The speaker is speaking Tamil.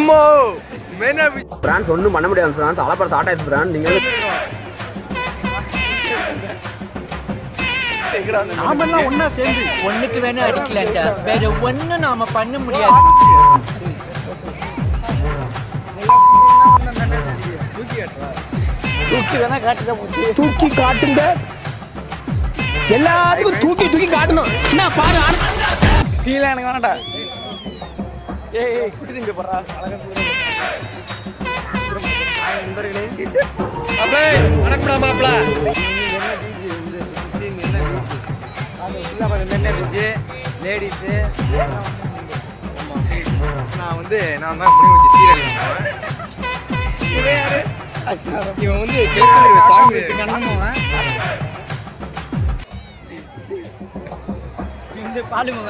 அம்மா மெயினா பிரான்ஸ் ஒன்றும் பண்ண முடியாது. பிரான்ஸ் அலப்பற ஸ்டார்ட் ஆயிடுச்சு. பிரான்ஸ் நீங்கள் நாமெல்லாம் ஒன்னா சேர்ந்து ஒண்ணுக்கு வேணா அடிக்கலாம்டா, வேற ஒண்ணும் நாம பண்ண முடியாது. தூக்கி வேணா காட்டுதா போச்சு. தூக்கி காட்டுங்க, எல்லாத்துக்கும் தூக்கி தூக்கி காட்டணும். என்ன பாரு கீழே எனக்கு வேணாடா. ஏய் குட்டி திங்க போறா அழகா வணக்கம்டா மாப்பிள. லேடிஸு நான் தான் முடிவு வச்சு சீரியல் இவன் வந்து கிழக்கு சாங் இந்த பாலுமா